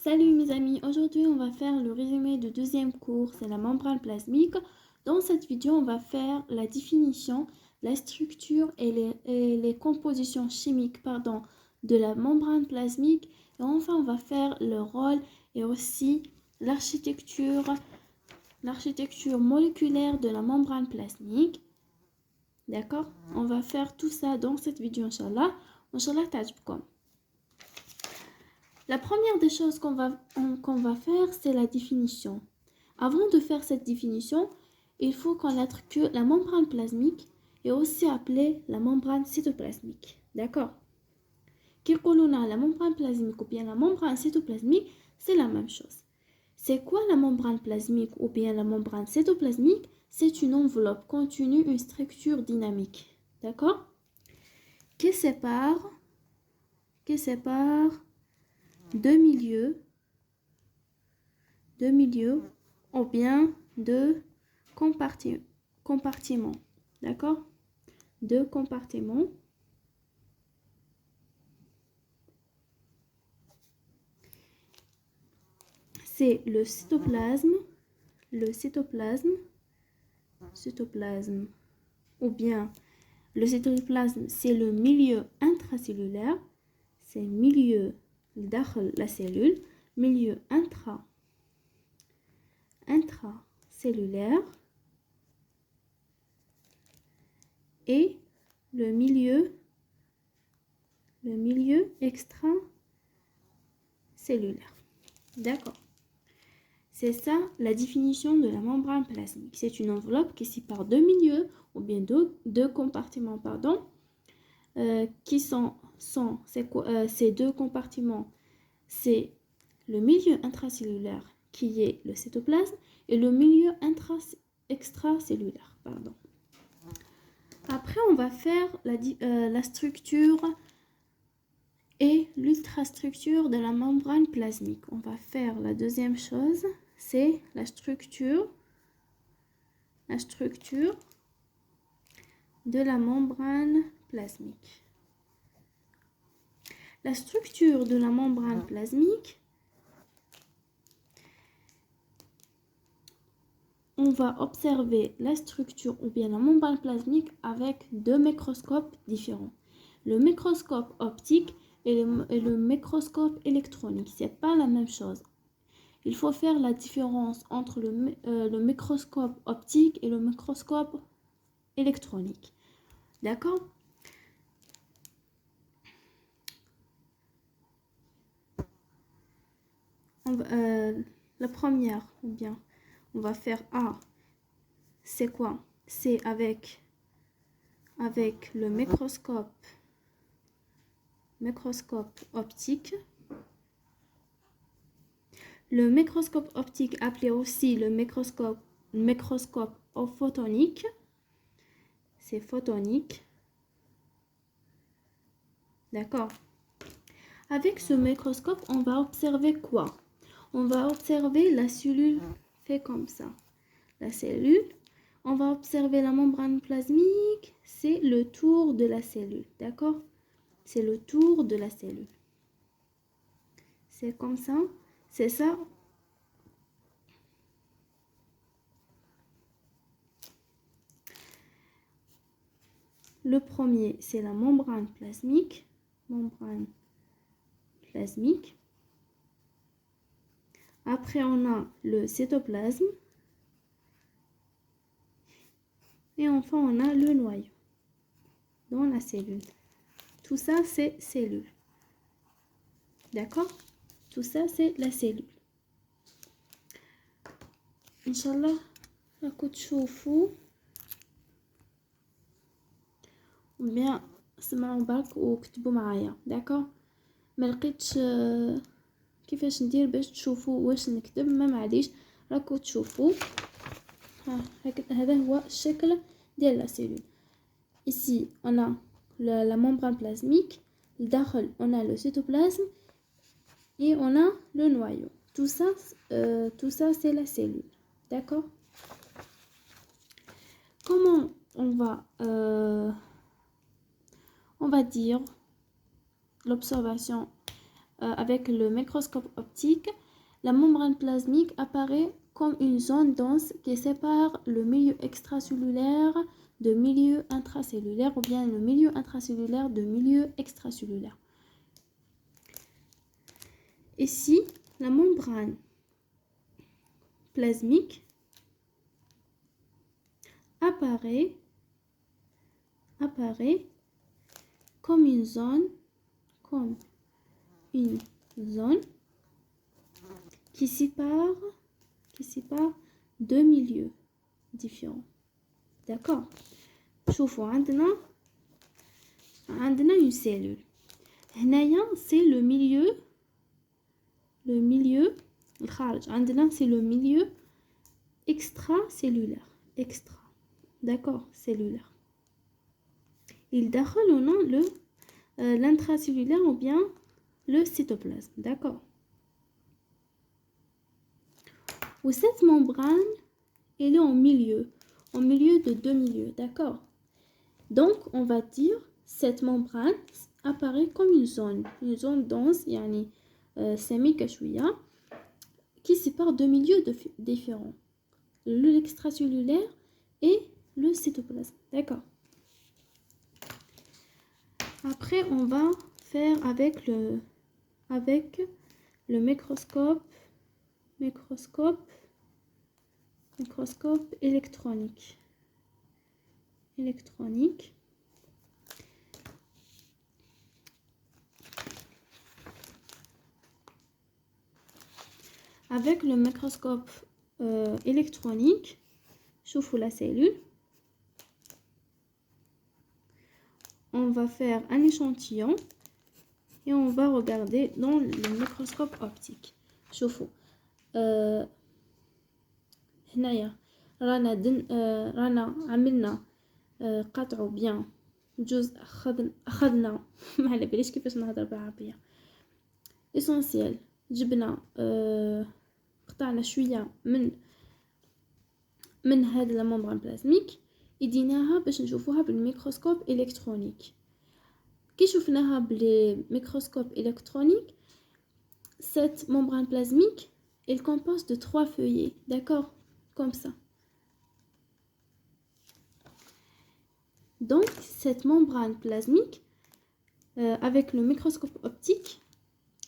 Salut mes amis, aujourd'hui on va faire le résumé du deuxième cours, c'est la membrane plasmique. Dans cette vidéo on va faire la définition, la structure et les compositions chimiques de la membrane plasmique. Et enfin on va faire le rôle et aussi l'architecture moléculaire de la membrane plasmique. D'accord? On va faire tout ça dans cette vidéo, Inch'Allah. Inch'Allah ta'jibkom. La première des choses qu'on va faire, c'est la définition. Avant de faire cette définition, il faut connaître que la membrane plasmique est aussi appelée la membrane cytoplasmique. D'accord? La membrane plasmique ou bien la membrane cytoplasmique, c'est la même chose. C'est quoi la membrane plasmique ou bien la membrane cytoplasmique? C'est une enveloppe contenue une structure dynamique. D'accord? Qui sépare deux milieux ou bien deux compartiments. D'accord? Deux compartiments. C'est le cytoplasme, ou bien le cytoplasme, c'est le milieu intracellulaire, c'est milieu dakhel la cellule, milieu intracellulaire, et le milieu extracellulaire. D'accord? C'est ça la définition de la membrane plasmique. C'est une enveloppe qui sépare deux milieux ou bien deux compartiments, qui sont ces deux compartiments. C'est le milieu intracellulaire qui est le cytoplasme et le milieu extracellulaire. Après, on va faire la structure et l'ultrastructure de la membrane plasmique. On va faire la deuxième chose, c'est la structure de la membrane plasmique. La structure de la membrane plasmique, on va observer la structure ou bien la membrane plasmique avec deux microscopes différents. Le microscope optique et le microscope électronique, c'est pas la même chose. Il faut faire la différence entre le microscope optique et le microscope électronique. D'accord? La première, ou bien, on va faire A. C'est quoi? C'est avec le microscope optique. Le microscope optique appelé aussi le microscope photonique. C'est photonique. D'accord? Avec ce microscope, on va observer quoi? On va observer la cellule fait comme ça. La cellule, on va observer la membrane plasmique, c'est le tour de la cellule. D'accord? C'est le tour de la cellule. C'est comme ça. C'est ça. Le premier, c'est la membrane plasmique. Après, on a le cytoplasme. Et enfin, on a le noyau dans la cellule. Tout ça, c'est cellule. D'accord? Tout ça, c'est la cellule. Inch'Allah, راكو تشوفوا ou bien سمعوا برك وكتبوا معايا. داكور؟ ما لقيتش كيفاش ندير باش تشوفوا واش نكتب، ما معليش، راكو تشوفوا. هذا هو الشكل ديال لا سيلول. Ici, on a la membrane plasmique. Là, on a le cytoplasme et on a le noyau. Tout ça, c'est la cellule. D'accord? Comment on va dire l'observation avec le microscope optique, la membrane plasmique apparaît comme une zone dense qui sépare le milieu extracellulaire de milieu intracellulaire ou bien le milieu intracellulaire de milieu extracellulaire. Ici, la membrane plasmique apparaît comme une zone qui sépare deux milieux différents. D'accord. شوفوا عندنا une cellule. هنايا c'est le milieu الخارج. عندنا c'est le milieu extracellulaire. D'accord, cellulaire. Il دخل هنا l'intracellulaire ou bien le cytoplasme. D'accord. Où cette membrane, elle est au milieu de deux milieux. D'accord. Donc, on va dire cette membrane apparaît comme une zone dense, yani سميكة شوية, qui sépare deux milieux différents, l'extracellulaire et le cytoplasme. D'accord. Après, on va faire avec le microscope électronique. Avec le microscope électronique, شوفوا la cellule. On va faire un échantillon et on va regarder dans le microscope optique. شوفوا هنايا رانا عملنا قطعوا بيان جزء أخذنا ما على باليش كيفاش نهضر بالعربية essentiel. جبنا قطعنا شوية من هذا الممبران بلازميك يديناها باش نشوفوها بالميكروسكوب إلكترونيك. كي شفناها بالميكروسكوب إلكترونيك, cette membrane plasmique elle compose de 3 feuillets, d'accord, comme ça. Donc cette membrane plasmique avec le microscope optique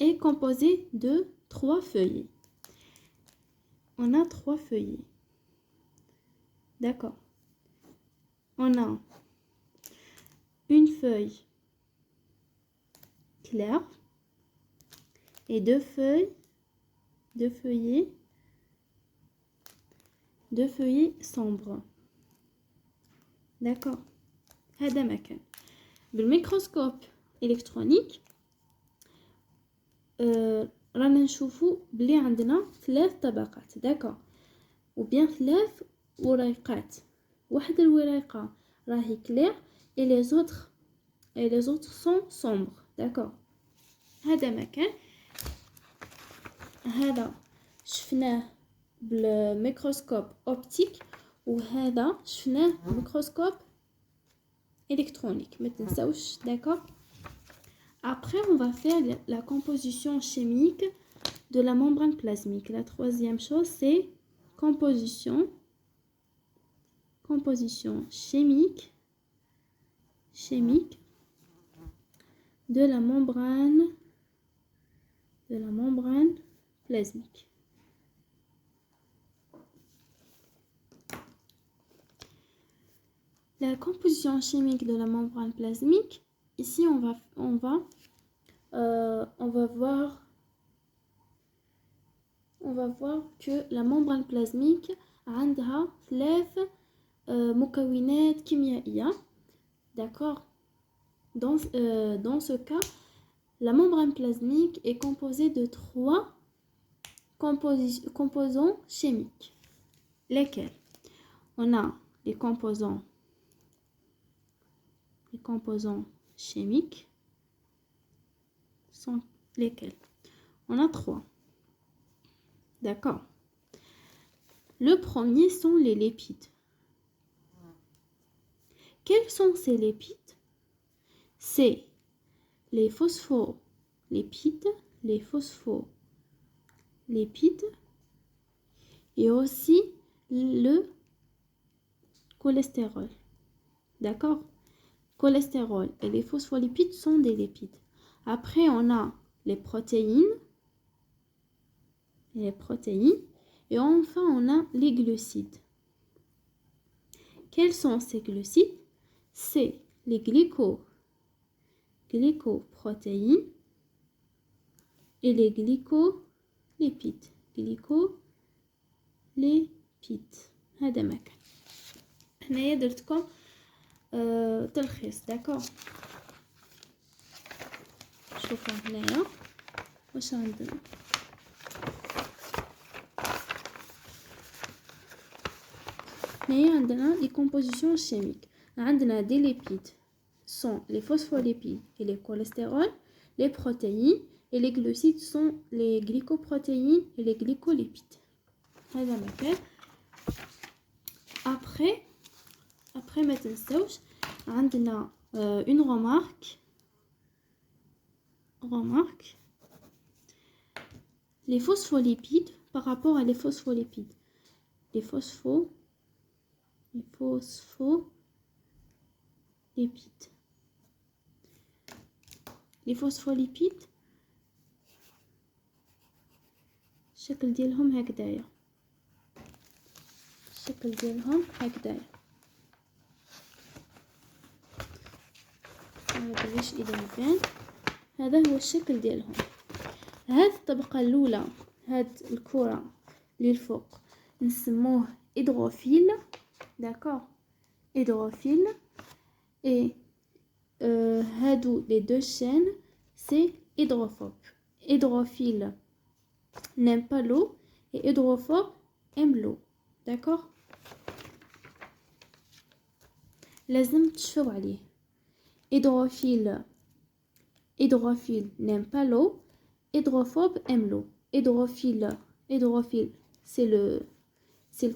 est composée de 3 feuillets. On a 3 feuillets. D'accord. On a une feuille claire et deux feuillets sombres. D'accord. هذا مكان. بالميكروسكوب إلكترونيك رانا نشوفوا بلي عندنا 3 طبقات. داكور. وبيان 3 وريقات. واحد الوريقة راهي كلير et les autres sont sombres. داكور. هذا مكان. هذا شفناه بالميكروسكوب اوبتيك وهذا شفناه بالميكروسكوب électronique. ما تنساوش. D'accord. Après, on va faire la composition chimique de la membrane plasmique. La troisième chose, c'est composition chimique de la membrane plasmique. La composition chimique de la membrane plasmique, ici on va voir que la membrane plasmique عندها 3 مكونات كيميائية. D'accord. Dans ce cas, la membrane plasmique est composée de 3 composants chimiques. Lesquels? On a les composants chimiques sont lesquels? On a 3. D'accord. Le premier sont les lipides. Quels sont ces lipides? C'est les phospholipides, les phospholipides et aussi le cholestérol. D'accord? Cholestérol et les phospholipides sont des lipides. Après, on a les protéines. Et enfin, on a les glucides. Quels sont ces glucides? C'est les glycoprotéines et les glycolipides. هذا ما كان. هنايا درتكم تلخيص. داكور. شوفوا هنايا واش عندنا. هنايا عندنا les compositions chimiques. عندنا des lipides sont les phospholipides et les cholestérols, les protéines et les glucides sont les glycoprotéines et les glycolipides. هذا ما كان. Après ما تنساوش عندنا une remarque. Les phospholipides par rapport à les phospholipides. Les phospholipides. Les phospholipides الشكل ديالهم هكذايا. باش اذا يبان هذا هو الشكل ديالهم. هاد الطبقه الاولى هاد الكره اللي الفوق نسموه هيدروفيل. داكور. هيدروفيل et هادو les deux chaînes c'est hydrophobe. Hydrophile n'aime pas l'eau et hydrophobe aime l'eau. D'accord. لازم تشوفوا عليه. Hydrophile n'aime pas l'eau. Hydrophobe aime l'eau. Hydrophile c'est le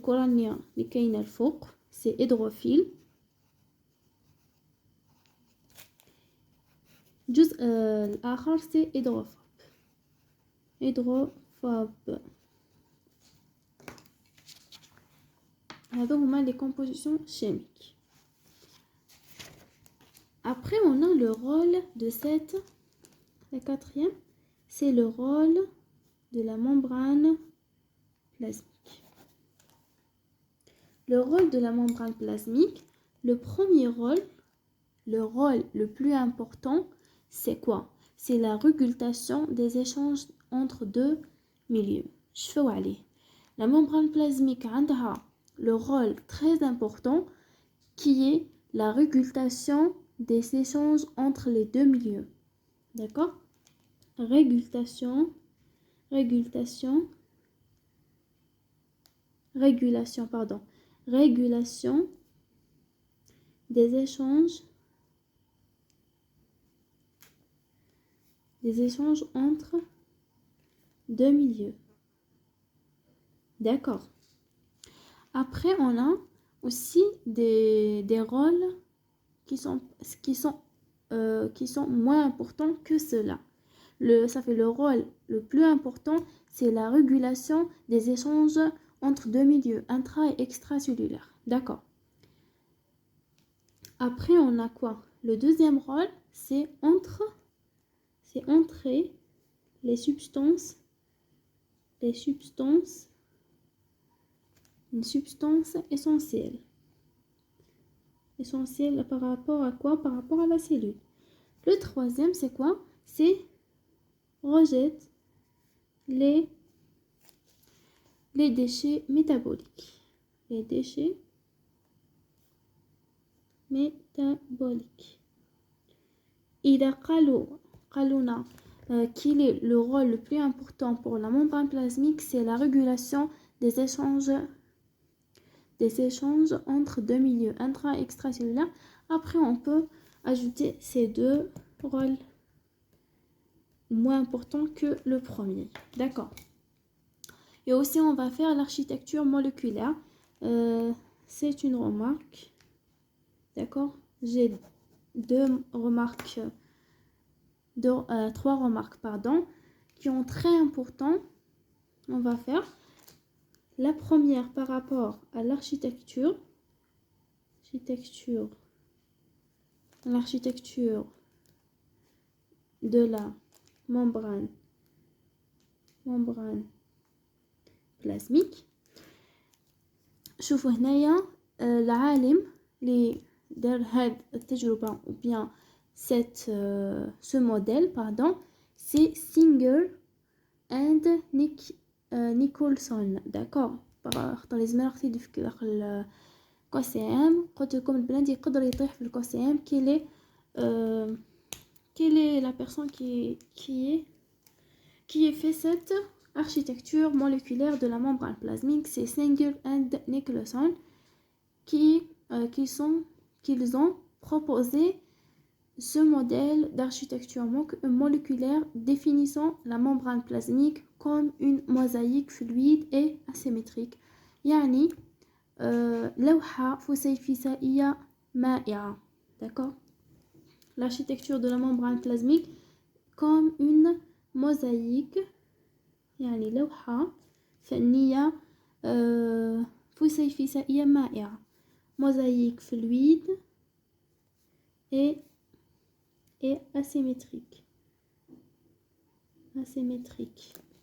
coranien اللي كاين الفوق. C'est hydrophile. الجزء الآخر c'est hydrophobe. هذو هما les compositions chimiques. Après, on a le rôle de la quatrième, c'est le rôle de la membrane plasmique. Le rôle de la membrane plasmique, le premier rôle, le rôle le plus important, c'est quoi? C'est la régulation des échanges entre deux milieux. شوفوا عليه. La membrane plasmique a le rôle très important qui est la régulation des échanges entre les deux milieux. D'accord? Régulation des échanges entre deux milieux. D'accord. Après, on a aussi des rôles qui sont moins importants que cela. Ça fait le rôle le plus important, c'est la régulation des échanges entre deux milieux, intra et extracellulaires. D'accord. Après, on a quoi? Le deuxième rôle, c'est entrer les substances, une substance essentielle. Essentielle par rapport à quoi? Par rapport à la cellule. Le troisième, c'est quoi? C'est rejette les déchets métaboliques. Les déchets métaboliques. إذا قالونا quel est le rôle le plus important pour la membrane plasmique, c'est la régulation des échanges entre deux milieux, intra et extracellulaires. Après, on peut ajouter ces deux rôles moins importants que le premier. D'accord. Et aussi, on va faire l'architecture moléculaire. C'est une remarque. D'accord. J'ai trois remarques, qui sont très importants. On va faire la première par rapport à l'architecture. L'architecture de la membrane plasmique. شوفوا هنايا العالم اللي دار هاد التجربة ou bien ce modèle pardon, c'est Singer and Nicholson. d'accord. خاطر لازم نعرفي داخل القسم قلت لكم البنات يقدر يطيح في القسم quelle est la personne qui a fait cette architecture moléculaire de la membrane plasmique. C'est Singer and Nicholson qu'ils ont proposé ce modèle d'architecture moléculaire définissant la membrane plasmique comme une mosaïque fluide et asymétrique. يعني لوحة فسيفسائية مائعة. d'accord. L'architecture de la membrane plasmique comme une mosaïque يعني لوحة فنية فسيفسائية مائعة. mosaïque fluide et asymétrique.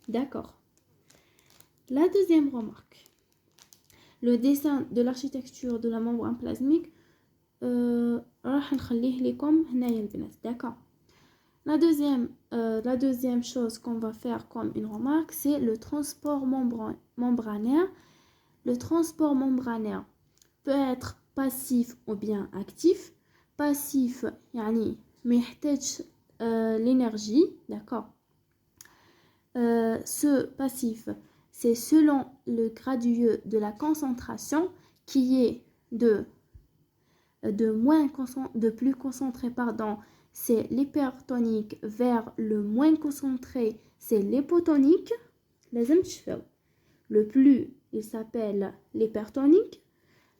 D'accord. La deuxième remarque. Le dessin de l'architecture de la membrane plasmique راح نخليه لكم هنايا البنات. d'accord. La deuxième chose qu'on va faire comme une remarque, c'est le transport membranaire. Le transport membranaire peut être passif ou bien actif. Passif يعني ما يحتاجش l'énergie. d'accord. Ce passif, c'est selon le graduat de la concentration qui est de plus concentré, pardon, c'est l'hypertonique, vers le moins concentré, c'est l'hypotonique. لازم تشوفوا. Le plus, il s'appelle l'hypertonique.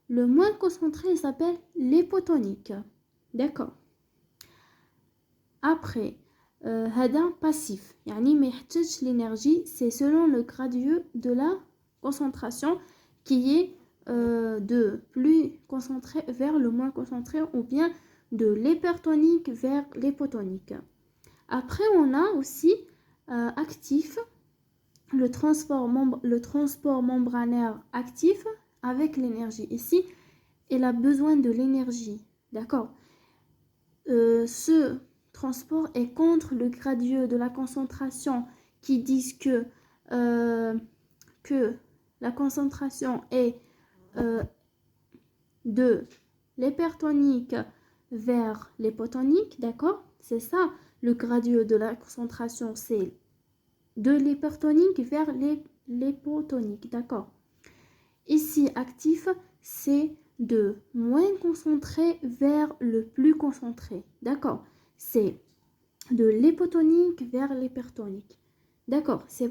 Le moins concentré, il s'appelle l'hypotonique. d'accord. Après, هذا passif يعني ما يحتاجش l'énergie, c'est selon le graduat de la concentration qui est de plus concentré vers le moins concentré ou bien de l'hypertonique vers l'hypotonique. Après, on a aussi actif, le transport membranaire actif avec l'énergie. Ici, il a besoin de l'énergie. d'accord. Ce transport est contre le graduat de la concentration qui disent que la concentration est de l'hypertonique vers l'hypotonique. d'accord. C'est ça, le graduat de la concentration, c'est de l'hypertonique vers l'hypotonique. d'accord. Ici, actif, c'est de moins concentré vers le plus concentré. d'accord. C'est de l'hypotonique vers l'hypertonique. d'accord. C'est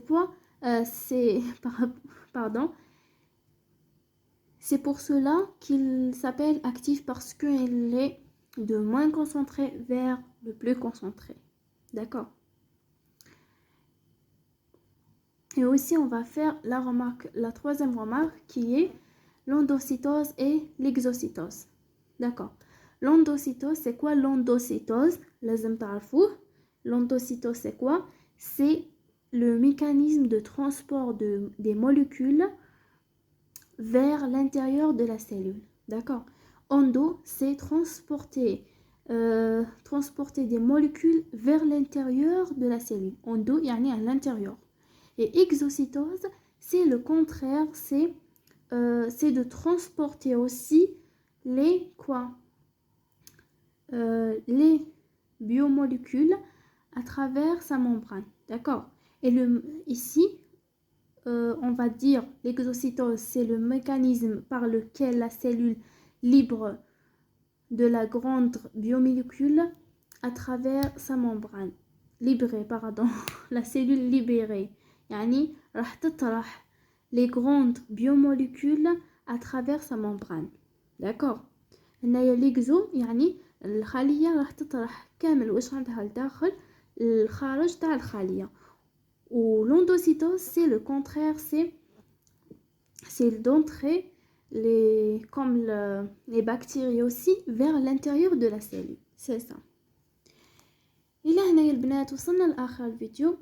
pour cela qu'il s'appelle actif, parce qu'il est de moins concentré vers le plus concentré. d'accord. Et aussi, on va faire la troisième remarque qui est l'endocytose et l'exocytose. d'accord. L'endocytose, c'est quoi l'endocytose? لازم تعرفوه. L'endocytose, c'est quoi? C'est le mécanisme de transport des molécules vers l'intérieur de la cellule. d'accord. Endo, c'est transporter des molécules vers l'intérieur de la cellule. Endo, يعني à l'intérieur. Et exocytose, c'est le contraire, c'est de transporter aussi les biomolécules à travers sa membrane. d'accord. Et ici, on va dire l'exocytose, c'est le mécanisme par lequel la cellule libre de la grande biomolécule à travers sa membrane. La cellule libérée. يعني راح تطرح les grandes biomolécules à travers sa membrane. d'accord. هنايا l'exo يعني الخلية راح تطرح كامل واش عندها لداخل الخارج تاع الخلية. Ou l'endocytose, c'est le contraire, c'est d'entrer les bactéries aussi vers l'intérieur de la cellule. C'est ça. إلى هنا يا البنات وصلنا لآخر الفيديو.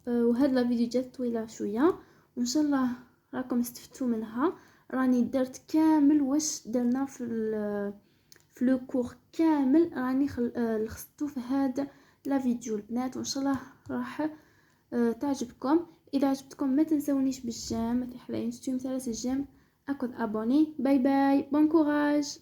وهذا الفيديو جات طويلة شوية، وإن شاء الله راكم استفدتوا منها. راني درت كامل واش درنا في لو كور كامل، راني لخصتو في هذا لا فيديو البنات، وإن شاء الله راح تعجبكم. إذا عجبتكم ما تنسونيش بالجيم، ما تحلاين ستيم ثلاثة الجيم، أكد أبوني. باي باي، بون كوراج.